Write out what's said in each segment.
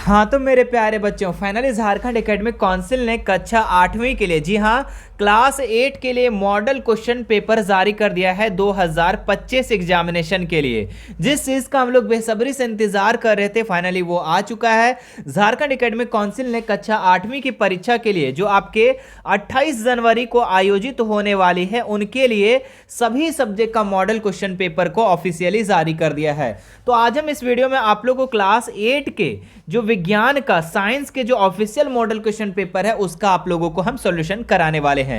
हाँ तो मेरे प्यारे बच्चों, फाइनली झारखंड एकेडमिक काउंसिल ने कक्षा 8वीं के लिए, जी हाँ, क्लास 8 के लिए मॉडल क्वेश्चन पेपर जारी कर दिया है 2025 एग्जामिनेशन के लिए। जिस चीज़ का हम लोग बेसब्री से इंतजार कर रहे थे, फाइनली वो आ चुका है। झारखंड एकेडमिक काउंसिल ने कक्षा 8वीं की परीक्षा के लिए, जो आपके 28 जनवरी को आयोजित होने वाली है, उनके लिए सभी सब्जेक्ट का मॉडल क्वेश्चन पेपर को ऑफिशियली जारी कर दिया है। तो आज हम इस वीडियो में आप लोगों को क्लास 8 के जो विज्ञान का, साइंस के जो ऑफिशियल मॉडल क्वेश्चन पेपर है, उसका आप लोगों को हम सॉल्यूशन कराने वाले हैं।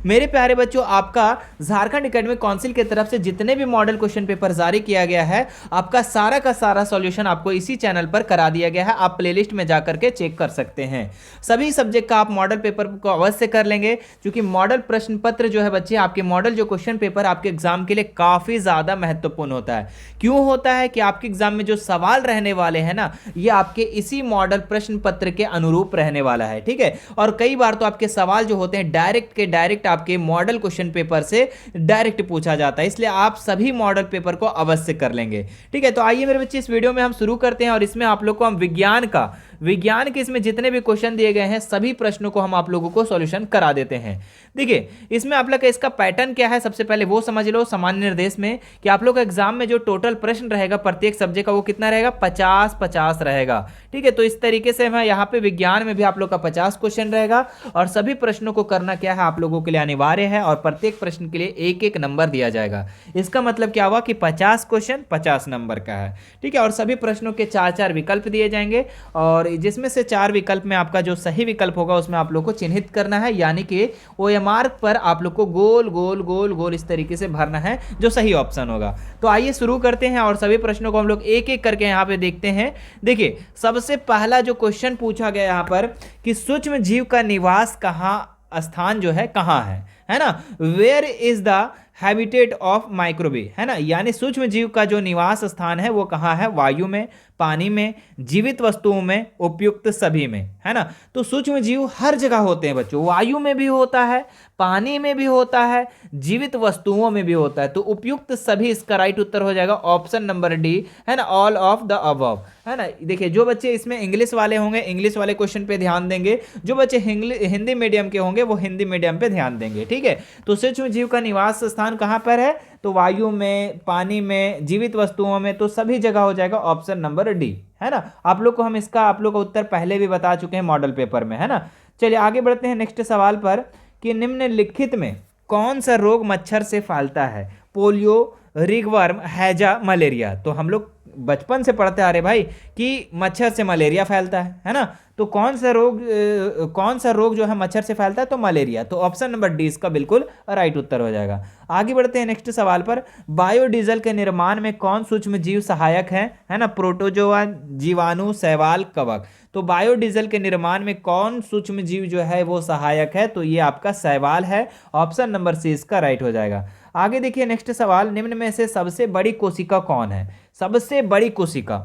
मेरे प्यारे बच्चों, आपका झारखंड एकेडमिक काउंसिल की तरफ से जितने भी मॉडल क्वेश्चन पेपर जारी किया गया है, आपका सारा का सारा सॉल्यूशन आपको इसी चैनल पर करा दिया गया है। आप प्लेलिस्ट में जाकर के चेक कर सकते हैं। सभी सब्जेक्ट का आप मॉडल पेपर को अवश्य कर लेंगे, क्योंकि मॉडल प्रश्न पत्र जो है बच्चे, आपके मॉडल जो क्वेश्चन पेपर आपके एग्जाम के लिए काफी ज्यादा महत्वपूर्ण होता है। क्यों होता है कि आपके एग्जाम में जो सवाल रहने वाले हैं ना, ये आपके इसी मॉडल प्रश्न पत्र के अनुरूप रहने वाला है, ठीक है। और कई बार तो आपके सवाल जो होते हैं डायरेक्ट के डायरेक्ट आपके मॉडल क्वेश्चन पेपर से डायरेक्ट पूछा जाता है, इसलिए आप सभी मॉडल पेपर को अवश्य कर लेंगे, ठीक है। तो आइए मेरे बच्चे, इस वीडियो में हम शुरू करते हैं और इसमें आप लोग को हम विज्ञान के इसमें जितने भी क्वेश्चन दिए गए हैं, सभी प्रश्नों को हम आप लोगों को सॉल्यूशन करा देते हैं। देखिए, इसमें आप लोग का इसका पैटर्न क्या है, सबसे पहले वो समझ लो। सामान्य निर्देश में कि आप लोग का एग्जाम में जो टोटल प्रश्न रहेगा प्रत्येक सब्जेक्ट का, वो कितना रहेगा, 50-50 रहेगा, ठीक है। तो इस तरीके से मैं यहाँ पे विज्ञान में भी आप लोग का 50 क्वेश्चन रहेगा और सभी प्रश्नों को करना क्या है, आप लोगों के लिए अनिवार्य है और प्रत्येक प्रश्न के लिए एक एक नंबर दिया जाएगा। इसका मतलब क्या हुआ कि 50 क्वेश्चन 50 नंबर का है, ठीक है। और सभी प्रश्नों के 4-4 विकल्प दिए जाएंगे और जिसमें से 4 विकल्प में आपका जो सही विकल्प होगा उसमें आप लोग को चिन्हित करना है, यानी कि OMR पर आप लोग को गोल गोल गोल गोल इस तरीके से भरना है जो सही ऑप्शन होगा। तो आइए शुरू करते हैं और सभी प्रश्नों को हम लोग एक एक करके यहाँ पे देखते हैं। देखिए, सबसे पहला जो क्वेश्चन पूछा गया यहाँ पर कि सूक्ष्म जीव का निवास कहाँ, स्थान जो है कहाँ है ना। Where is the habitat of microbe, है ना, यानी सूक्ष्म जीव का जो निवास स्थान है वो कहाँ है, वायु में, पानी में, जीवित वस्तुओं में, उपयुक्त सभी में, है ना। तो सूक्ष्म जीव हर जगह होते हैं बच्चों, वायु में भी होता है, पानी में भी होता है, जीवित वस्तुओं में भी होता है। तो उपयुक्त सभी इसका राइट उत्तर हो जाएगा ऑप्शन नंबर डी, है ना, ऑल ऑफ द अबव, है ना। देखिए, जो बच्चे इसमें इंग्लिश वाले होंगे इंग्लिश वाले क्वेश्चन पे ध्यान देंगे, जो बच्चे हिंदी मीडियम के होंगे वो हिंदी मीडियम पे ध्यान देंगे, ठीक है। तो सूक्ष्म जीव का निवास स्थान कहाँ पर है, तो वायु में, पानी में, जीवित वस्तुओं में, तो सभी जगह हो जाएगा ऑप्शन नंबर डी, है ना। आप लोग को हम इसका आप लोग का उत्तर पहले भी बता चुके हैं मॉडल पेपर में, है ना। चलिए आगे बढ़ते हैं नेक्स्ट सवाल पर कि निम्नलिखित में कौन सा रोग मच्छर से फैलता है, पोलियो, रिगवर्म, हैजा, मलेरिया। तो हम लोग बचपन से पढ़ते आ रहे भाई कि मच्छर से मलेरिया फैलता है ना। तो कौन सा रोग जो है मच्छर से फैलता है, तो मलेरिया। तो ऑप्शन नंबर डी इसका बिल्कुल राइट उत्तर हो जाएगा। आगे बढ़ते हैं नेक्स्ट सवाल पर, बायोडीजल के निर्माण में कौन सूक्ष्म जीव सहायक है ना, प्रोटोजोआ, जीवाणु, शैवाल, कवक। तो बायोडीजल के निर्माण में कौन सूक्ष्म जीव जो है वो सहायक है, तो ये आपका शैवाल है, ऑप्शन नंबर सी इसका राइट हो जाएगा। आगे देखिए नेक्स्ट सवाल, निम्न में से सबसे बड़ी कोशिका कौन है, सबसे बड़ी कोशिका,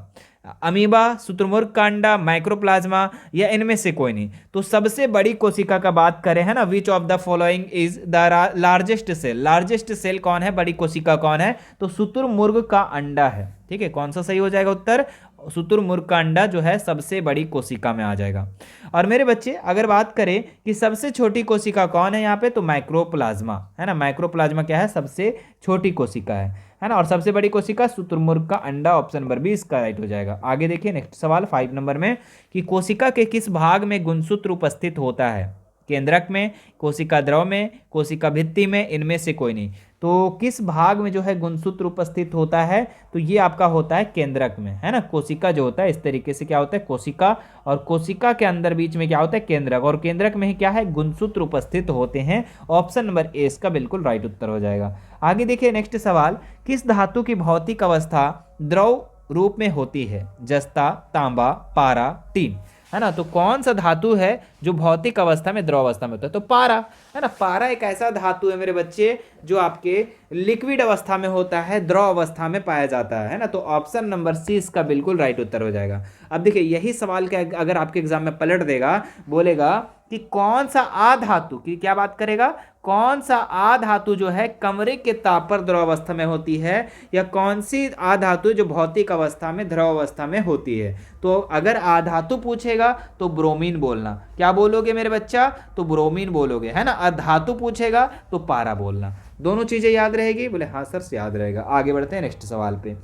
अमीबा, शुतुरमुर्ग का अंडा, माइक्रोप्लाज्मा, या इनमें से कोई नहीं। तो सबसे बड़ी कोशिका का बात करें, है ना, which of the following is the largest cell, largest cell कौन है, बड़ी कोशिका कौन है, तो शुतुरमुर्ग का अंडा है, ठीक है। कौन सा सही हो जाएगा उत्तर, शुतुरमुर्ग का अंडा जो है सबसे बड़ी कोशिका में आ जाएगा। और मेरे बच्चे, अगर बात करें कि सबसे छोटी कोशिका कौन है यहाँ पे, तो माइक्रोप्लाज्मा, है ना। माइक्रोप्लाज्मा क्या है, सबसे छोटी कोशिका है ना। और सबसे बड़ी कोशिका शुतुरमुर्ग का अंडा, ऑप्शन नंबर बी इसका राइट हो जाएगा। आगे देखिए नेक्स्ट सवाल 5 नंबर में कि कोशिका के किस भाग में गुणसूत्र उपस्थित होता है, केंद्रक में, कोशिका द्रव में, कोशिका भित्ति में, इनमें से कोई नहीं। तो किस भाग में जो है गुणसूत्र उपस्थित होता है, तो ये आपका होता है केंद्रक में, है ना। कोशिका जो होता है इस तरीके से क्या होता है, कोशिका, और कोशिका के अंदर बीच में क्या होता है, केंद्रक, और केंद्रक में ही क्या है, गुणसूत्र उपस्थित होते हैं। ऑप्शन नंबर ए इसका बिल्कुल राइट उत्तर हो जाएगा। आगे देखिए नेक्स्ट सवाल, किस धातु की भौतिक अवस्था द्रव रूप में होती है, जस्ता, तांबा, पारा, टीन, है ना। तो कौन सा धातु है जो भौतिक अवस्था में द्रव अवस्था में होता है, तो पारा, है ना। पारा एक ऐसा धातु है मेरे बच्चे जो आपके लिक्विड अवस्था में होता है, द्रव अवस्था में पाया जाता है ना। तो ऑप्शन नंबर सी इसका बिल्कुल राइट उत्तर हो जाएगा। अब देखिए यही सवाल का अगर आपके एग्जाम में पलट देगा, बोलेगा कि कौन सा आधातु की क्या बात करेगा, कौन सा आधातु जो है कमरे के ताप पर द्रव अवस्था में होती है, या कौन सी आधातु जो भौतिक अवस्था में द्रव अवस्था में होती है। तो अगर आधातु पूछेगा तो ब्रोमीन बोलना। क्या बोलोगे मेरे बच्चा, तो ब्रोमीन बोलोगे, है ना। अधातु पूछेगा तो पारा बोलना। दोनों चीजें याद रहेगी, बोले हाँ सर याद रहेगा। आगे बढ़ते हैं नेक्स्ट सवाल पे।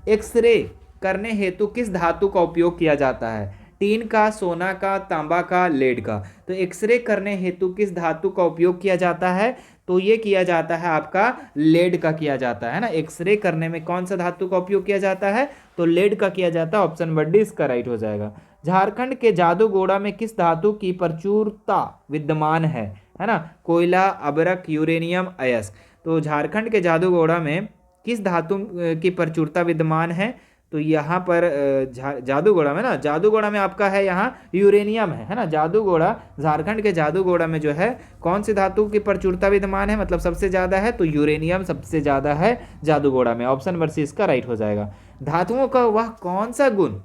एक्सरे करने हेतु किस धातु का उपयोग किया जाता है, टीन का, सोना का, तांबा का, लेड का। तो एक्सरे करने हेतु किस धातु का उपयोग किया जाता है, तो ये किया जाता है आपका लेड का किया जाता है ना। एक्सरे करने में कौन सा धातु का उपयोग किया जाता है, तो लेड का किया जाता है। ऑप्शन नंबर डी इसका राइट हो जाएगा। झारखंड के जादूगोड़ा में किस धातु की प्रचुरता विद्यमान है ना। कोयला, अबरक, यूरेनियम, अयस्क। तो झारखंड के जादूगोड़ा में किस धातु की प्रचुरता विद्यमान है, तो यहाँ पर जादूगोड़ा में ना, जादूगोड़ा में आपका है यहाँ यूरेनियम है ना। जादूगोड़ा, झारखंड के जादूगोड़ा में जो है कौन सी धातु की प्रचुरता विद्यमान है, मतलब सबसे ज़्यादा है, तो यूरेनियम सबसे ज़्यादा है जादूगोड़ा में। ऑप्शन नंबर सी इसका राइट हो जाएगा। धातुओं का वह कौन सा गुण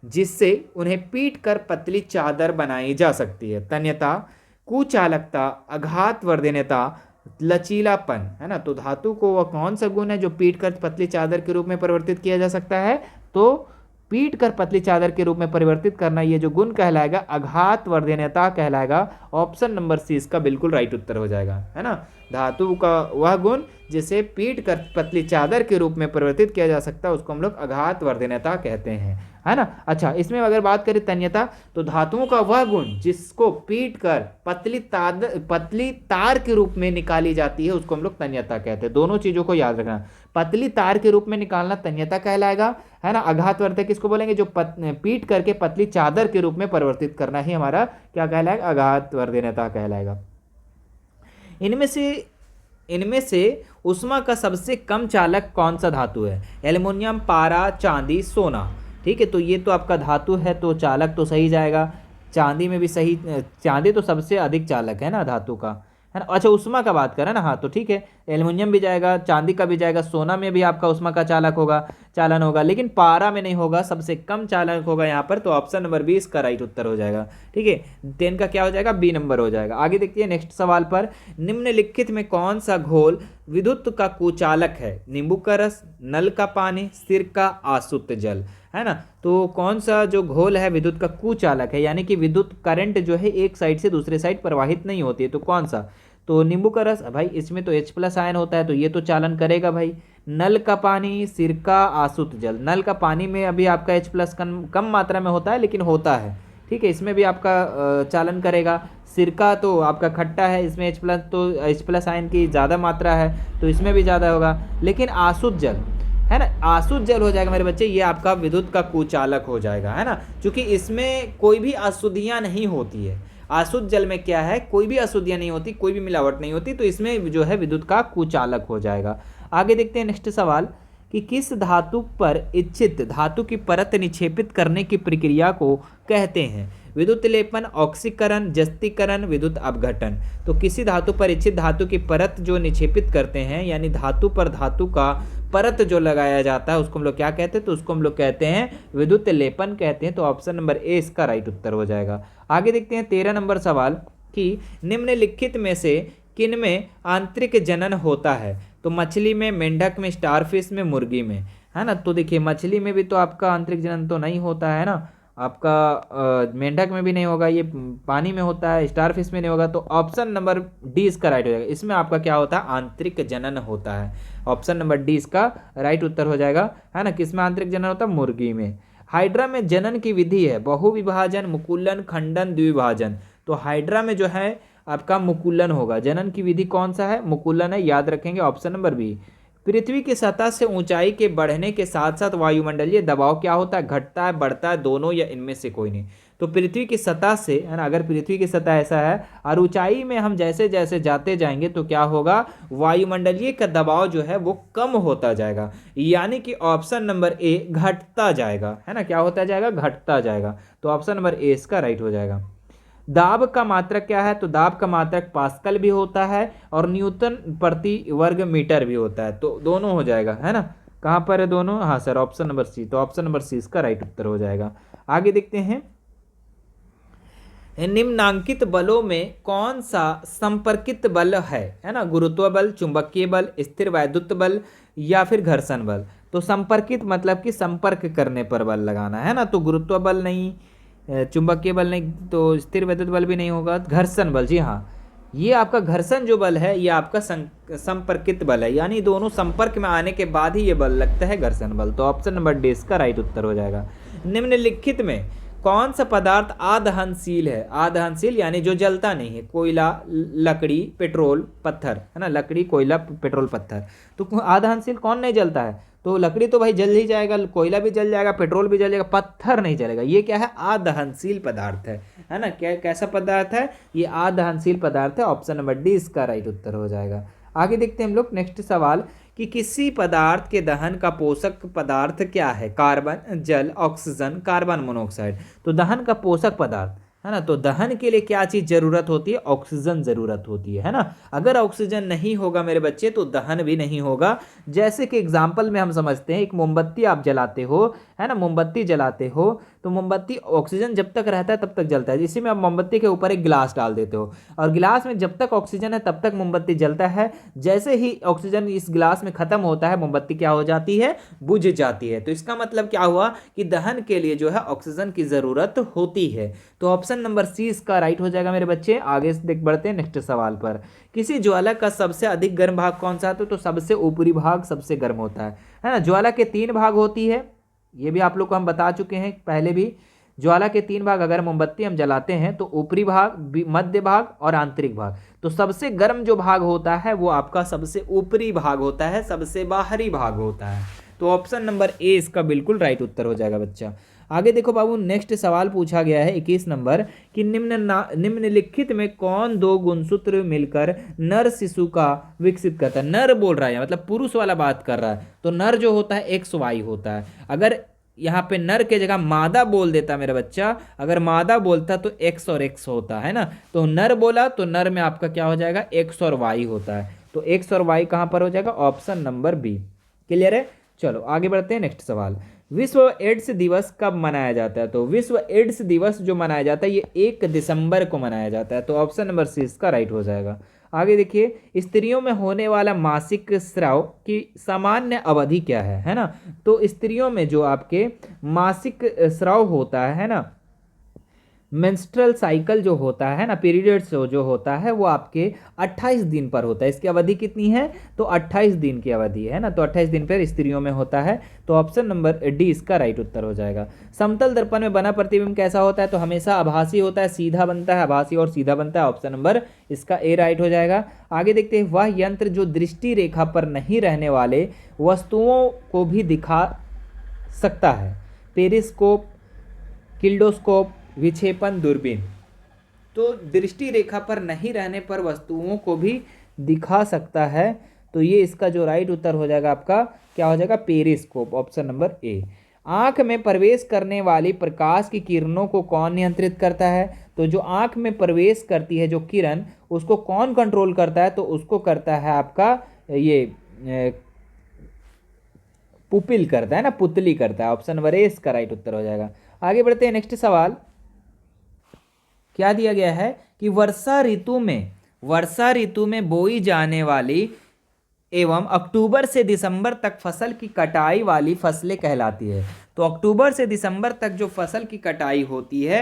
जिससे उन्हें पीट कर पतली चादर बनाई जा सकती है, तन्यता, कुचालकता, आघातवर्धनता, लचीलापन, है ना। तो धातु को वह कौन सा गुण है जो पीट कर पतली चादर के रूप में परिवर्तित किया जा सकता है, तो पीट कर पतली चादर के रूप में परिवर्तित करना, ये जो गुण कहलाएगा आघातवर्धनता कहलाएगा। ऑप्शन नंबर सी इसका बिल्कुल राइट उत्तर हो जाएगा, है ना। धातु का वह गुण जिसे पीट कर पतली चादर के रूप में परिवर्तित किया जा सकता है उसको हम लोग आघातवर्धनता कहते हैं, है ना। अच्छा, इसमें अगर बात करें तन्यता, तो धातुओं का वह गुण जिसको पीट कर पतली तार के रूप में निकाली जाती है उसको हम लोग तन्यता कहते हैं। दोनों चीजों को याद रखना, पतली तार के रूप में निकालना तन्यता कहलाएगा, है ना। आघातवर्धक किसको बोलेंगे, जो पीट करके पतली चादर के रूप में परिवर्तित करना ही हमारा क्या कहलाएगा, आघातवर्धनता कहलाएगा। इनमें से उष्मा का सबसे कम चालक कौन सा धातु है, एल्युमिनियम, पारा, चांदी, सोना। ठीक है, तो ये तो आपका धातु है तो चालक तो सही जाएगा। चांदी में भी सही, चांदी तो सबसे अधिक चालक है ना धातु का, है ना। अच्छा, उष्मा का बात करें ना, हाँ तो ठीक है, एल्युमिनियम भी जाएगा, चांदी का भी जाएगा, सोना में भी आपका उष्मा का चालन होगा, लेकिन पारा में नहीं होगा, सबसे कम चालक होगा यहाँ पर। तो ऑप्शन नंबर बी इसका राइट उत्तर हो जाएगा। ठीक है, 10 का क्या हो जाएगा, बी नंबर हो जाएगा। आगे देखिए नेक्स्ट सवाल पर, निम्नलिखित में कौन सा घोल विद्युत का कुचालक है, नींबू का रस, नल का पानी, सिरका, आसुत जल, है ना। तो कौन सा जो घोल है विद्युत का कुचालक है, यानी कि विद्युत करंट जो है एक साइड से दूसरे साइड प्रवाहित नहीं होती है, तो कौन सा, तो नींबू का रस भाई, इसमें तो H+ आयन होता है तो ये तो चालन करेगा भाई। नल का पानी, सिरका, आसुत जल। नल का पानी में अभी आपका H+ कम मात्रा में होता है लेकिन होता है, ठीक है, इसमें भी आपका चालन करेगा। सिरका तो आपका खट्टा है, इसमें H+ आयन की ज़्यादा मात्रा है तो इसमें भी ज़्यादा होगा। लेकिन आसुत जल, है ना, आसुत जल हो जाएगा मेरे बच्चे, ये आपका विद्युत का कुचालक हो जाएगा, है ना, क्योंकि इसमें कोई भी अशुद्धियाँ नहीं होती है। आसुत जल में क्या है, कोई भी अशुद्धियाँ नहीं होती, कोई भी मिलावट नहीं होती, तो इसमें जो है विद्युत का कुचालक हो जाएगा। आगे देखते हैं नेक्स्ट सवाल कि किस धातु पर इच्छित धातु की परत निक्षेपित करने की प्रक्रिया को कहते हैं, विद्युत लेपन, ऑक्सीकरण, जस्तीकरण, विद्युत अपघटन। तो किसी धातु पर इच्छित धातु की परत जो निक्षेपित करते हैं, यानी धातु पर धातु का परत जो लगाया जाता है उसको हम लोग क्या कहते हैं, तो उसको हम लोग कहते हैं विद्युत लेपन कहते हैं। तो ऑप्शन नंबर ए इसका राइट उत्तर हो जाएगा। आगे देखते हैं 13 नंबर सवाल कि निम्नलिखित में से किन में आंतरिक जनन होता है, तो मछली में, मेंढक में, स्टारफिश में, मुर्गी में, है ना। तो देखिए मछली में भी तो आपका आंतरिक जनन तो नहीं होता है ना, आपका मेंढक में भी नहीं होगा, ये पानी में होता है, स्टारफिश में नहीं होगा, तो ऑप्शन नंबर डी इसका राइट हो जाएगा। इसमें आपका क्या होता है, आंतरिक जनन होता है। ऑप्शन नंबर डी इसका राइट उत्तर हो जाएगा, है ना। किसमें आंतरिक जनन होता है, मुर्गी में। हाइड्रा में जनन की विधि है बहुविभाजन, मुकुलन, खंडन, द्विभाजन। तो हाइड्रा में जो है आपका मुकुलन होगा, जनन की विधि कौन सा है, मुकुलन है, याद रखेंगे ऑप्शन नंबर बी। पृथ्वी की सतह से ऊंचाई के बढ़ने के साथ साथ वायुमंडलीय दबाव क्या होता है, घटता है, बढ़ता है, दोनों या इनमें से कोई नहीं। तो पृथ्वी की सतह से, है ना, अगर पृथ्वी की सतह ऐसा है और ऊंचाई में हम जैसे जैसे जाते जाएंगे तो क्या होगा, वायुमंडलीय का दबाव जो है वो कम होता जाएगा, यानी कि ऑप्शन नंबर ए घटता जाएगा, है ना, क्या होता जाएगा, घटता जाएगा। तो ऑप्शन नंबर ए इसका राइट हो जाएगा। दाब का मात्रक क्या है, तो दाब का मात्रक पास्कल भी होता है और न्यूटन प्रति वर्ग मीटर भी होता है, तो दोनों हो जाएगा, है ना। कहाँ पर है दोनों, हाँ सर ऑप्शन नंबर सी, तो ऑप्शन नंबर सी इसका राइट उत्तर हो जाएगा। आगे देखते हैं, निम्नांकित बलों में कौन सा संपर्कित बल है ना, गुरुत्व बल, चुंबकीय बल, स्थिर वैद्युत बल या फिर घर्षण बल। तो संपर्कित मतलब कि संपर्क करने पर बल लगाना है ना, तो गुरुत्व बल नहीं, चुंबकीय बल नहीं, तो स्थिर वैद्युत बल भी नहीं होगा, घर्षण बल, जी हाँ ये आपका घर्षण जो बल है ये आपका संपर्कित बल है, यानी दोनों संपर्क में आने के बाद ही ये बल लगता है, घर्षण बल। तो ऑप्शन नंबर डी इसका राइट उत्तर हो जाएगा। निम्नलिखित में कौन सा पदार्थ आदहनशील है, आदहनशील यानी जो जलता नहीं है, कोयला, लकड़ी, पेट्रोल, पत्थर, है ना, लकड़ी, कोयला, पेट्रोल, पत्थर। तो आदहनशील कौन नहीं जलता है, तो लकड़ी तो भाई जल ही जाएगा, कोयला भी जल जाएगा, पेट्रोल भी जल जाएगा, पत्थर नहीं जलेगा। ये क्या है, आदहनशील पदार्थ है ना, क्या कैसा पदार्थ है, ये आदहनशील पदार्थ है। ऑप्शन नंबर डी इसका राइट उत्तर हो जाएगा। आगे देखते हैं हम लोग नेक्स्ट सवाल कि किसी पदार्थ के दहन का पोषक पदार्थ क्या है, कार्बन, जल, ऑक्सीजन, कार्बन मोनोऑक्साइड। तो दहन का पोषक पदार्थ, है ना, तो दहन के लिए क्या चीज़ जरूरत होती है, ऑक्सीजन जरूरत होती है ना। अगर ऑक्सीजन नहीं होगा मेरे बच्चे तो दहन भी नहीं होगा। जैसे कि एग्जाम्पल में हम समझते हैं, एक मोमबत्ती आप जलाते हो, है ना, मोमबत्ती जलाते हो तो मोमबत्ती ऑक्सीजन जब तक रहता है तब तक जलता है। इसी में आप मोमबत्ती के ऊपर एक गिलास डाल देते हो और गिलास में जब तक ऑक्सीजन है तब तक मोमबत्ती जलता है। जैसे ही ऑक्सीजन इस गिलास में खत्म होता है मोमबत्ती क्या हो जाती है, बुझ जाती है। तो इसका मतलब क्या हुआ कि दहन के लिए जो है ऑक्सीजन की जरूरत होती है। तो ऑप्शन नंबर सी इसका राइट हो जाएगा मेरे बच्चे। आगे देख बढ़ते हैं नेक्स्ट सवाल पर। किसी ज्वाला का सबसे अधिक गर्म भाग कौन सा है, तो सबसे ऊपरी भाग सबसे गर्म होता है ना। ज्वाला के 3 भाग होती है, ये भी आप लोग को हम बता चुके हैं पहले भी। ज्वाला के 3 भाग, अगर मोमबत्ती हम जलाते हैं तो ऊपरी भाग, मध्य भाग और आंतरिक भाग। तो सबसे गर्म जो भाग होता है वो आपका सबसे ऊपरी भाग होता है, सबसे बाहरी भाग होता है। तो ऑप्शन नंबर ए इसका बिल्कुल राइट उत्तर हो जाएगा बच्चा। आगे देखो बाबू, नेक्स्ट सवाल पूछा गया है 21 नंबर कि निम्नलिखित में कौन 2 गुणसूत्र मिलकर नर शिशु का विकसित करता है। नर बोल रहा है मतलब पुरुष वाला बात कर रहा है, तो नर जो होता है XY होता है। अगर यहाँ पे नर के जगह मादा बोल देता मेरा बच्चा, अगर मादा बोलता तो X और X होता है ना। तो नर बोला तो नर में आपका क्या हो जाएगा, X और Y होता है। तो X और Y कहाँ पर हो जाएगा, ऑप्शन नंबर बी। क्लियर है। चलो आगे बढ़ते हैं नेक्स्ट सवाल। विश्व एड्स दिवस कब मनाया जाता है, तो विश्व एड्स दिवस जो मनाया जाता है ये 1 दिसंबर को मनाया जाता है। तो ऑप्शन नंबर सी इसका राइट हो जाएगा। आगे देखिए, स्त्रियों में होने वाला मासिक स्राव की सामान्य अवधि क्या है ना। तो स्त्रियों में जो आपके मासिक स्राव होता है ना, मेंस्ट्रुअल साइकिल जो होता है ना, पीरियड्स जो होता है वो आपके 28 दिन पर होता है। इसकी अवधि कितनी है, तो 28 दिन की अवधि है ना। तो 28 दिन पर स्त्रियों में होता है। तो ऑप्शन नंबर डी इसका राइट उत्तर हो जाएगा। समतल दर्पण में बना प्रतिबिंब कैसा होता है, तो हमेशा आभासी होता है, सीधा बनता है, आभासी और सीधा बनता है। ऑप्शन नंबर इसका ए राइट हो जाएगा। आगे देखते हैं, वह यंत्र जो दृष्टि रेखा पर नहीं रहने वाले वस्तुओं को भी दिखा सकता है। पेरिस्कोप, किल्डोस्कोप, विक्षेपण दूरबीन। तो दृष्टि रेखा पर नहीं रहने पर वस्तुओं को भी दिखा सकता है। तो ये इसका जो राइट उत्तर हो जाएगा आपका क्या हो जाएगा, पेरिस्कोप। Option number A. आंख में प्रवेश करने वाली प्रकाश की किरणों को कौन नियंत्रित करता है, तो जो आंख में प्रवेश करती है जो किरण उसको कौन कंट्रोल करता है, तो उसको करता है आपका ये पुपिल करता है ना, पुतली करता है। ऑप्शन नंबर ए इसका राइट उत्तर हो जाएगा। आगे बढ़ते हैं नेक्स्ट सवाल। क्या दिया गया है कि वर्षा ऋतु में बोई जाने वाली एवं अक्टूबर से दिसंबर तक फसल की कटाई वाली फसलें कहलाती है। तो अक्टूबर से दिसंबर तक जो फसल की कटाई होती है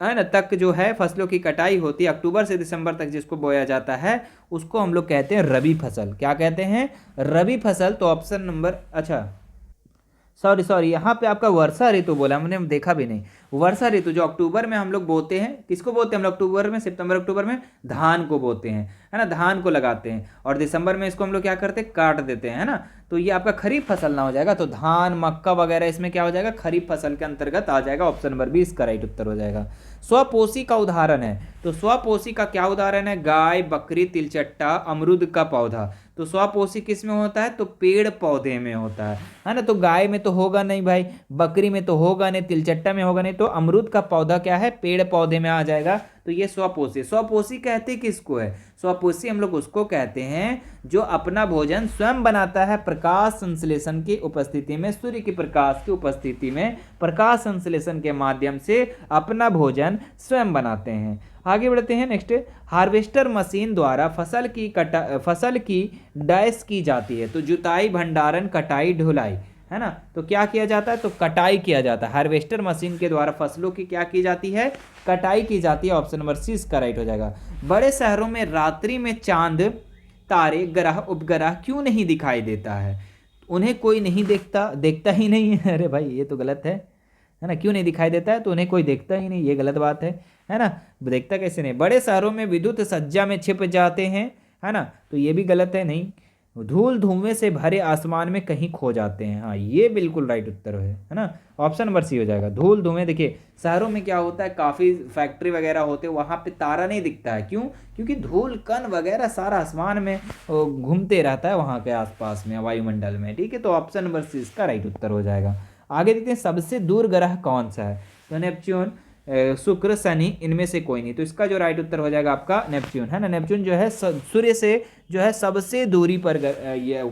ना, तक जो है फसलों की कटाई होती है, अक्टूबर से दिसंबर तक जिसको बोया जाता है उसको हम लोग कहते हैं रबी फसल। क्या कहते हैं, रबी फसल। तो ऑप्शन नंबर, अच्छा सॉरी यहाँ पे आपका वर्षा ऋतु बोला, हमने देखा भी नहीं। वर्षा ऋतु जो अक्टूबर में हम लोग बोते हैं, किसको बोते हैं हम लोग अक्टूबर में, सितंबर अक्टूबर में धान को बोते हैं, है ना, धान को लगाते हैं। और दिसंबर में इसको हम लोग क्या करते हैं, काट देते हैं, है ना। तो ये आपका खरीफ फसल ना हो जाएगा। तो धान, मक्का वगैरह इसमें क्या हो जाएगा, खरीफ फसल के अंतर्गत आ जाएगा। ऑप्शन नंबर बी इसका राइट उत्तर हो जाएगा। स्वपोषी का उदाहरण है, तो स्वपोषी का क्या उदाहरण है, गाय, बकरी, तिलचट्टा, अमरूद का पौधा। तो तो स्वपोषी किस में होता है, तो पेड़ पौधे में होता है ना। तो गाय में तो होगा नहीं भाई, बकरी में तो होगा नहीं, तिलचट्टा में होगा नहीं, तो अमरूद का पौधा क्या है, पेड़ पौधे में आ जाएगा। तो ये स्वपोषी। स्वपोषी कहते किसको है, स्वपोषी हम लोग उसको कहते हैं जो अपना भोजन स्वयं बनाता है प्रकाश संश्लेषण की उपस्थिति में, सूर्य की प्रकाश की उपस्थिति में प्रकाश संश्लेषण के माध्यम से अपना भोजन स्वयं बनाते हैं। आगे बढ़ते हैं। नेक्स्ट, हार्वेस्टर मशीन द्वारा फसल की डैश की जाती है, तो जुताई, भंडारण, कटाई, ढुलाई, है ना। तो क्या किया जाता है, तो कटाई किया जाता है। हार्वेस्टर मशीन के द्वारा फसलों की क्या की जाती है, कटाई की जाती है। ऑप्शन नंबर सी इसका राइट हो जाएगा। बड़े शहरों में रात्रि में चांद, तारे, ग्रह, उपग्रह क्यों नहीं दिखाई देता है, उन्हें कोई नहीं देखता ही नहीं है। अरे भाई ये तो गलत है ना। क्यों नहीं दिखाई देता है, तो उन्हें कोई देखता ही नहीं, ये गलत बात है ना। देखता कैसे नहीं। बड़े शहरों में विद्युत सज्जा में छिप जाते हैं, है ना, तो ये भी गलत है, नहीं। धूल धुएं से भरे आसमान में कहीं खो जाते हैं, हाँ ये बिल्कुल राइट उत्तर है ना। ऑप्शन नंबर सी हो जाएगा। धूल धुएं, देखिए शहरों में क्या होता है, काफ़ी फैक्ट्री वगैरह होते हैं, वहाँ पे तारा नहीं दिखता है, क्यों, क्योंकि धूल कण वगैरह सारा आसमान में घूमते रहता है वहाँ के आसपास में, वायुमंडल में, ठीक है। तो ऑप्शन नंबर सी इसका राइट उत्तर हो जाएगा। आगे देखते हैं, सबसे दूर ग्रह कौन सा है, तो नेपच्यून, शुक्र, शनि, इनमें से कोई नहीं। तो इसका जो राइट उत्तर हो जाएगा आपका नेपच्यून, है ना। नेपच्यून जो है सूर्य से जो है सबसे दूरी पर ये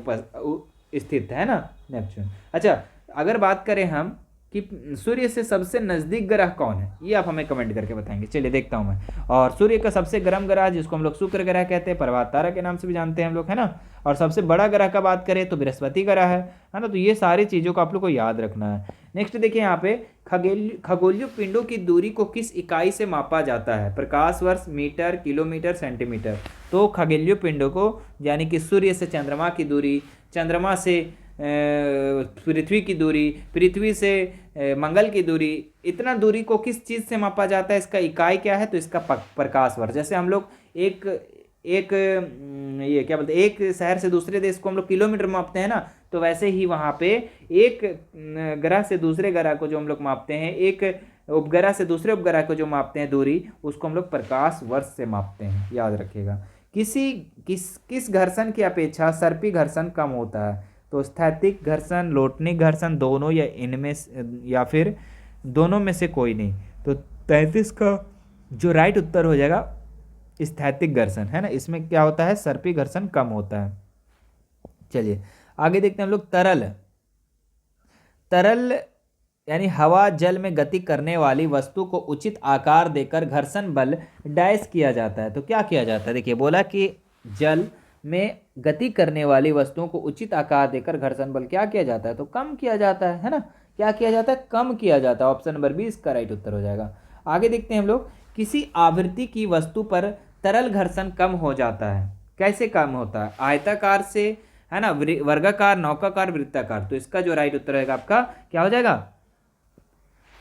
स्थित है ना, नेपच्यून। अच्छा, अगर बात करें हम कि सूर्य से सबसे नज़दीक ग्रह कौन है, ये आप हमें कमेंट करके बताएंगे। चलिए देखता हूँ मैं। और सूर्य का सबसे गर्म ग्रह जिसको हम लोग शुक्र ग्रह कहते हैं, प्रभात तारा के नाम से भी जानते हैं हम लोग, है ना। और सबसे बड़ा ग्रह का बात करें तो बृहस्पति ग्रह है ना। तो ये सारी चीज़ों को आप लोग को याद रखना है। नेक्स्ट देखिए यहाँ पे, खगोलीय पिंडों की दूरी को किस इकाई से मापा जाता है, प्रकाश वर्ष, मीटर, किलोमीटर, सेंटीमीटर। तो खगोलीय पिंडों को यानी कि सूर्य से चंद्रमा की दूरी, चंद्रमा से पृथ्वी की दूरी, पृथ्वी से मंगल की दूरी, इतना दूरी को किस चीज़ से मापा जाता है, इसका इकाई क्या है, तो इसका प्रकाश वर्ष। जैसे हम लोग एक ये क्या बोलते हैं, एक शहर से दूसरे देश को हम लोग किलोमीटर मापते हैं ना, तो वैसे ही वहाँ पे एक ग्रह से दूसरे ग्रह को जो हम लोग मापते हैं, एक उपग्रह से दूसरे उपग्रह को जो मापते हैं दूरी, उसको हम लोग प्रकाश वर्ष से मापते हैं, याद रखिएगा। किस घर्षण की अपेक्षा सर्पी घर्षण कम होता है, तो स्थैतिक घर्षण, लोटनिक घर्षण, दोनों या इनमें या फिर दोनों में से कोई नहीं। तो 33 का जो राइट उत्तर हो जाएगा स्थैतिक घर्षण, है ना। इसमें क्या होता है, सर्पी घर्षण कम होता है। चलिए आगे देखते हैं हम लोग। तरल यानी हवा जल में गति करने वाली वस्तु को उचित आकार देकर घर्षण बल डैश किया जाता है। तो क्या किया जाता है, देखिए बोला कि जल में गति करने वाली वस्तुओं को उचित आकार देकर घर्षण बल क्या किया जाता है, तो कम किया जाता है ना। क्या किया जाता है, कम किया जाता है। ऑप्शन नंबर 20 का राइट उत्तर हो जाएगा। आगे देखते हैं हम लोग, किसी आवृत्ति की वस्तु पर तरल घर्षण कम हो जाता है, कैसे कम होता है, आयताकार से, है ना, वर्गाकार, नौकाकार, वृत्ताकार। तो इसका जो राइट उत्तर रहेगा आपका क्या हो जाएगा,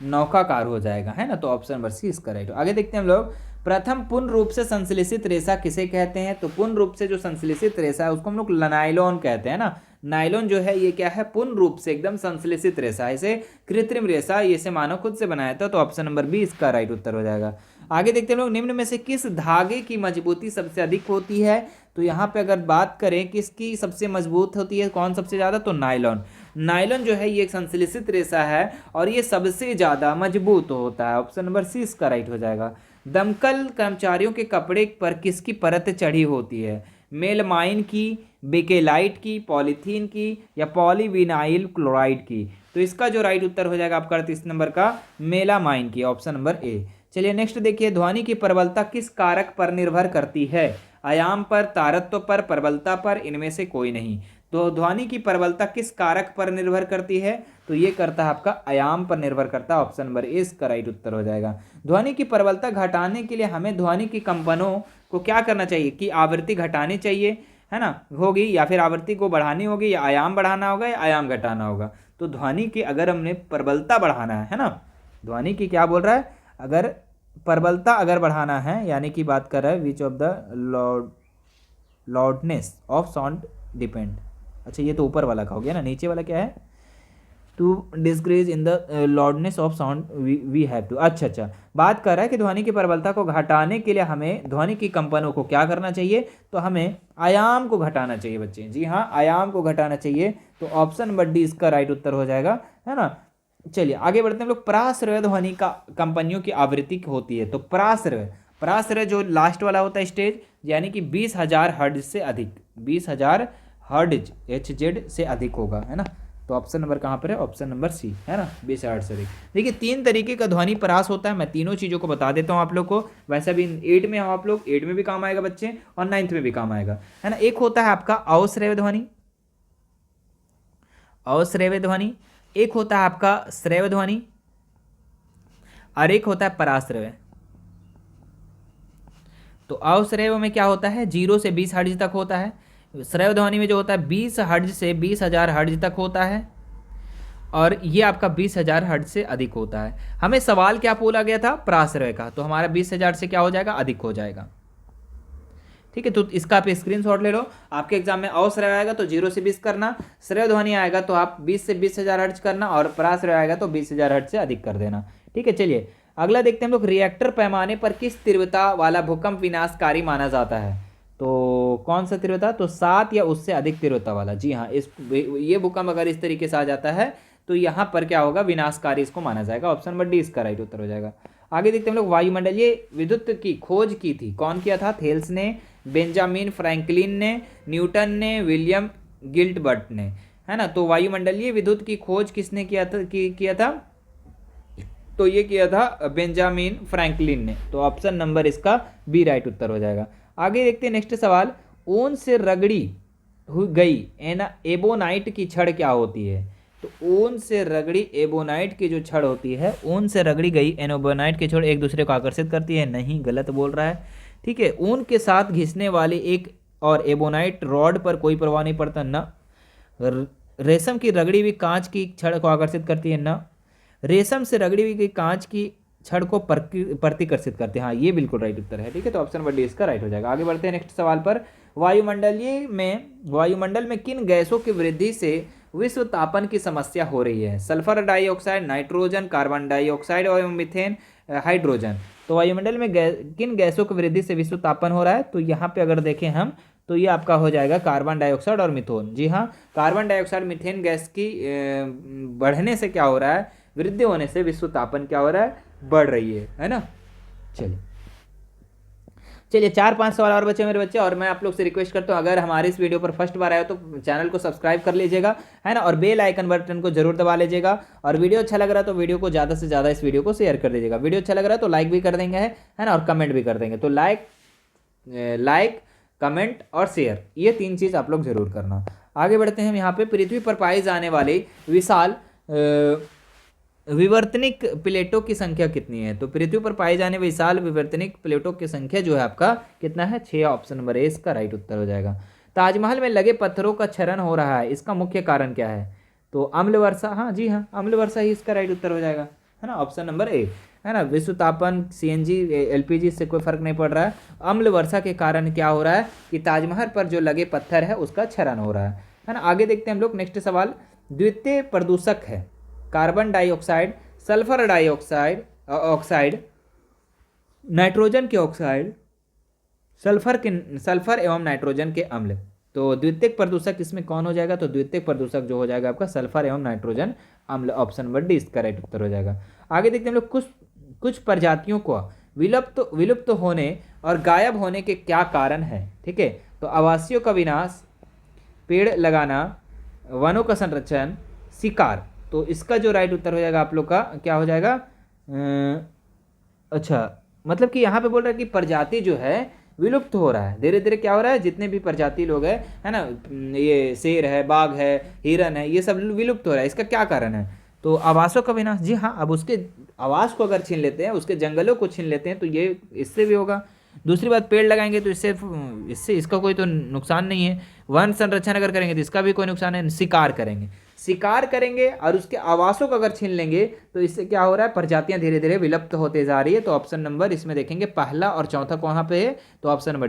नौकाकार हो जाएगा, है ना। तो ऑप्शन नंबर सी इसका राइट। आगे देखते हैं हम लोग, प्रथम पूर्ण रूप से संश्लेषित रेशा किसे कहते हैं, तो पूर्ण रूप से जो संश्लेषित रेशा है उसको हम लोग नायलॉन कहते हैं ना। नायलॉन जो है ये क्या है, पूर्ण रूप से एकदम संश्लेषित रेशा है, इसे कृत्रिम रेशा, ये से मानव खुद से बनाया था। तो ऑप्शन नंबर बी इसका राइट उत्तर हो जाएगा। आगे देखते हैं लोग, निम्न में से किस धागे की मजबूती सबसे अधिक होती है, तो यहाँ पे अगर बात करें किसकी सबसे मजबूत होती है, कौन सबसे ज़्यादा, तो नायलॉन। नायलॉन जो है ये एक संश्लेषित रेशा है और ये सबसे ज़्यादा मजबूत होता है। ऑप्शन नंबर सी इसका राइट हो जाएगा। दमकल कर्मचारियों के कपड़े पर किसकी परत चढ़ी होती है, मेलमाइन की, बेकेलाइट की, पॉलीथीन की या पॉलीविनाइल क्लोराइड की। तो इसका जो राइट उत्तर हो जाएगा आपका 38 नंबर का मेलामाइन की, ऑप्शन नंबर ए। चलिए नेक्स्ट देखिए, ध्वनि की प्रबलता किस कारक पर निर्भर करती है, आयाम पर, तारत्व पर, प्रबलता पर, इनमें से कोई नहीं। तो ध्वनि की प्रबलता किस कारक पर निर्भर करती है, तो ये करता है आपका आयाम पर निर्भर करता है। ऑप्शन नंबर ए इसका राइट उत्तर हो जाएगा। ध्वनि की प्रबलता घटाने के लिए हमें ध्वनि की कंपनों को क्या करना चाहिए, कि आवृत्ति घटानी चाहिए, है ना, होगी, या फिर आवृत्ति को बढ़ानी होगी, या आयाम बढ़ाना होगा, या आयाम घटाना होगा। तो ध्वनि की अगर हमने प्रबलता बढ़ाना है ना, ध्वनि की क्या बोल रहा है, अगर प्रबलता अगर बढ़ाना है, यानी कि बात कर रहा है विच of the loudness of sound depend. अच्छा ये तो ऊपर वाला का हो गया ना, नीचे वाला क्या है, to decrease in the loudness of sound we have to. अच्छा, बात कर रहा है कि ध्वनि की प्रबलता को घटाने के लिए हमें ध्वनि की कंपनों को क्या करना चाहिए, तो हमें आयाम को घटाना चाहिए बच्चे। जी हाँ, आयाम को घटाना चाहिए। तो ऑप्शन नंबर डी इसका राइट उत्तर हो जाएगा, है ना। चलिए आगे बढ़ते हैं हम लोग। पराश्रय ध्वनि का कंपनियों की आवृत्ति होती है। तो पराश्रय जो लास्ट वाला होता है स्टेज, यानी कि 20,000 हर्ट्ज से अधिक, 20,000 हर्ट्ज HZ से अधिक होगा, है ना। तो ऑप्शन नंबर कहाँ पर है, ऑप्शन नंबर सी, है ना, 20,000 से अधिक। देखिए 3 तरीके का ध्वनि परास होता है, मैं तीनों चीज़ों को बता देता हूँ आप लोग को। वैसे भी 8 में हो आप लोग, 8 में भी काम आएगा बच्चे और 9th में भी काम आएगा, है ना। एक होता है आपका अवश्रव्य ध्वनि, अवश्रव्य ध्वनि, एक होता है आपका श्रव्य ध्वनि और एक होता है पराश्रव्य। तो अवश्रव्य में क्या होता है, 0 से 20 हर्ट्ज तक होता है। श्रव्य ध्वनि में जो होता है 20 हर्ट्ज से 20,000 हर्ट्ज तक होता है, और ये आपका 20,000 हर्ट्ज से अधिक होता है। हमें सवाल क्या बोला गया था, पराश्रव्य का, तो हमारा 20,000 से क्या हो जाएगा, अधिक हो जाएगा। ठीक है, तो इसका आप स्क्रीनशॉट ले लो। आपके एग्जाम में अवश्रव्य आएगा तो 0 से 20 करना, श्रव्य ध्वनि आएगा तो आप 20 से 20,000 हर्ट्ज करना, और पराश्रव्य आएगा तो 20,000 हर्ट्ज से अधिक कर देना। ठीक है, चलिए अगला देखते हैं हम लोग। रिएक्टर पैमाने पर किस तीव्रता वाला भूकंप विनाशकारी माना जाता है। तो कौन सा तीव्रता, तो 7 या उससे अधिक तीव्रता वाला। जी हाँ, ये भूकंप अगर इस तरीके से आ जाता है तो यहाँ पर क्या होगा, विनाशकारी इसको माना जाएगा। ऑप्शन नंबर डी इसका राइट उत्तर हो जाएगा। आगे देखते हैं हम लोग। वायुमंडलीय विद्युत की खोज की थी, कौन किया था, थेल्स ने, बेंजामिन फ्रैंकलिन ने, न्यूटन ने, विलियम गिल्बर्ट ने, है ना। तो वायुमंडलीय विद्युत की खोज किसने किया था, तो ये किया था बेंजामिन फ्रैंकलिन ने। तो ऑप्शन नंबर इसका बी राइट उत्तर हो जाएगा। आगे देखते हैं नेक्स्ट सवाल। ऊन से रगड़ी गई एबोनाइट की छड़ क्या होती है। तो ऊन से रगड़ी एबोनाइट की जो छड़ होती है, ऊन से रगड़ी गई एबोनाइट की छड़ एक दूसरे को आकर्षित करती है, नहीं, गलत बोल रहा है। ठीक है, ऊन के साथ घिसने वाले एक और एबोनाइट रॉड पर कोई प्रभाव नहीं पड़ता, न। रेशम की रगड़ी हुई कांच की छड़ को आकर्षित करती है, न। रेशम से रगड़ी हुई कांच की छड़ को प्रतिकर्षित करते हैं, हाँ, ये बिल्कुल राइट उत्तर है। ठीक है, तो ऑप्शन नंबर डी इसका राइट हो जाएगा। आगे बढ़ते हैं नेक्स्ट सवाल पर। वायुमंडल में किन गैसों की वृद्धि से विश्व तापन की समस्या हो रही है। Sulphur dioxide, nitrogen, carbon dioxide और मीथेन, हाइड्रोजन। तो वायुमंडल में किन गैसों की वृद्धि से विश्व तापन हो रहा है, तो यहाँ पे अगर देखें हम तो ये आपका हो जाएगा कार्बन डाइऑक्साइड और मीथेन। जी हाँ, कार्बन डाइऑक्साइड मीथेन गैस की बढ़ने से क्या हो रहा है, वृद्धि होने से विश्व तापन क्या हो रहा है, बढ़ रही है ना। चलिए 4-5 सवाल और बचे मेरे बच्चे, और मैं आप लोग से रिक्वेस्ट करता हूँ अगर हमारे इस वीडियो पर फर्स्ट बार आए हो तो चैनल को सब्सक्राइब कर लीजिएगा, है ना, और बेल आइकन बटन को जरूर दबा लीजिएगा। और वीडियो अच्छा लग रहा है तो वीडियो को ज़्यादा से ज़्यादा इस वीडियो को शेयर कर दीजिएगा। वीडियो अच्छा लग रहा है तो लाइक भी कर देंगे, है ना, और कमेंट भी कर देंगे। तो लाइक कमेंट और शेयर, ये 3 चीज़ आप लोग जरूर करना। आगे बढ़ते हैं हम यहाँ पे। पृथ्वी पर पाए जाने वाले विशाल विवर्तनिक प्लेटों की संख्या कितनी है। तो पृथ्वी पर पाए जाने विशाल विवर्तनिक प्लेटों की संख्या जो है आपका कितना है, 6। ऑप्शन नंबर ए इसका राइट उत्तर हो जाएगा। ताजमहल में लगे पत्थरों का क्षरण हो रहा है, इसका मुख्य कारण क्या है। तो अम्ल वर्षा, हाँ जी हाँ, अम्ल वर्षा ही इसका राइट उत्तर हो जाएगा, है ना, ऑप्शन नंबर ए, है ना। विश्व तापन, CNG LPG से कोई फर्क नहीं पड़ रहा है। अम्ल वर्षा के कारण क्या हो रहा है कि ताजमहल पर जो लगे पत्थर है उसका क्षरण हो रहा है ना। आगे देखते हैं हम लोग नेक्स्ट सवाल। द्वितीय प्रदूषक है carbon dioxide, sulphur oxide, nitrogen के ऑक्साइड, सल्फर एवं नाइट्रोजन के अम्ल। तो द्वितीयक प्रदूषक इसमें कौन हो जाएगा, तो द्वितीयक प्रदूषक जो हो जाएगा आपका सल्फर एवं नाइट्रोजन अम्ल। ऑप्शन नंबर डी इसका राइट उत्तर हो जाएगा। आगे देखते हैं हम लोग। कुछ प्रजातियों को विलुप्त होने और गायब होने के क्या कारण है। ठीक है, तो आवासियों का विनाश, पेड़ लगाना, वनों का संरक्षण, शिकार। तो इसका जो राइट उत्तर हो जाएगा आप लोग का क्या हो जाएगा, अच्छा, मतलब कि यहाँ पे बोल रहा है कि प्रजाति जो है विलुप्त हो रहा है, धीरे धीरे क्या हो रहा है, जितने भी प्रजाति लोग हैं, है ना, ये शेर है, बाघ है, हिरन है, ये सब विलुप्त हो रहा है। इसका क्या कारण है, तो आवासों का विनाश। जी हाँ, अब उसके आवास को अगर छीन लेते हैं, उसके जंगलों को छीन लेते हैं तो ये इससे भी होगा। दूसरी बात, पेड़ लगाएंगे तो इससे इसका कोई तो नुकसान नहीं है। वन संरक्षण अगर करेंगे तो इसका भी कोई नुकसान है। शिकार करेंगे और उसके आवासों को अगर छीन लेंगे तो इससे क्या हो रहा है, प्रजातियां धीरे धीरे विलुप्त होते जा रही है। तो ऑप्शन नंबर इसमें देखेंगे पहला और चौथा कहाँ पे है, तो ऑप्शन नंबर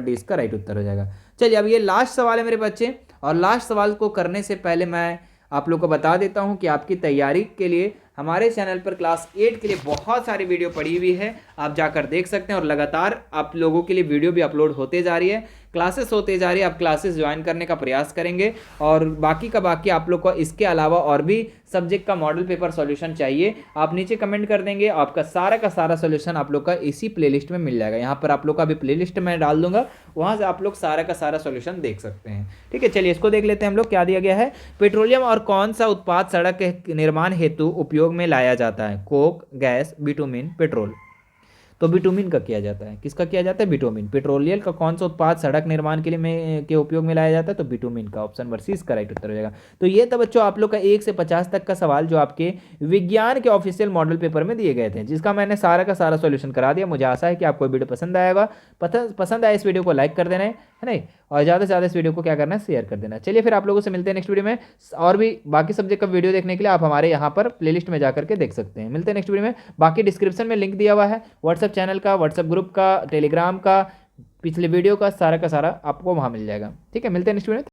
डी इसका राइट उत्तर हो जाएगा। चलिए अब ये लास्ट सवाल है मेरे बच्चे, और लास्ट सवाल को करने से पहले मैं आप लोग को बता देता हूँ कि आपकी तैयारी के लिए हमारे चैनल पर क्लास 8 के लिए बहुत सारी वीडियो पड़ी हुई है, आप जाकर देख सकते हैं। और लगातार आप लोगों के लिए वीडियो भी अपलोड होते जा रही है, क्लासेस होते जा रही है। आप क्लासेस ज्वाइन करने का प्रयास करेंगे और बाकी का बाकी आप लोग को इसके अलावा और भी सब्जेक्ट का मॉडल पेपर सॉल्यूशन चाहिए, आप नीचे कमेंट कर देंगे, आपका सारा का सारा सॉल्यूशन आप लोग का इसी प्लेलिस्ट में मिल जाएगा। यहाँ पर आप लोग का अभी प्लेलिस्ट में डाल दूंगा, वहाँ से आप लोग सारा का सारा सॉल्यूशन देख सकते हैं। ठीक है, चलिए इसको देख लेते हैं हम लोग। क्या दिया गया है, पेट्रोलियम और कौन सा उत्पाद सड़क के निर्माण हेतु उपयोग में लाया जाता है? Coke, gas, bitumen, petrol. तो बिटुमिन का किया जाता है, किसका किया जाता है? बिटुमिन। पेट्रोलियल का कौन सा उत्पाद सड़क निर्माण के लिए के उपयोग में लाया जाता है? तो बिटुमिन का। ऑप्शन नंबर सी इसका राइट उत्तर हो जाएगा। तो ये था बच्चों आप लोग का 1 से 50 तक का सवाल जो आपके विज्ञान के ऑफिशियल मॉडल पेपर में दिए गए थे, जिसका मैंने सारा का सारा सॉल्यूशन करा दिया। मुझे आशा है कि आपको वीडियो पसंद आएगा। पसंद आए इस वीडियो को लाइक कर देना है नहीं, और ज़्यादा से ज़्यादा इस वीडियो को क्या करना है, शेयर कर देना। चलिए फिर आप लोगों से मिलते हैं नेक्स्ट वीडियो में। और भी बाकी सब्जेक्ट का वीडियो देखने के लिए आप हमारे यहाँ पर प्लेलिस्ट में जाकर के देख सकते हैं। मिलते हैं नेक्स्ट वीडियो में। बाकी डिस्क्रिप्शन में लिंक दिया हुआ है व्हाट्सएप चैनल का, व्हाट्सएप ग्रुप का, टेलीग्राम का, पिछले वीडियो का सारा आपको वहाँ मिल जाएगा। ठीक है, मिलते हैं नेक्स्ट वीडियो में।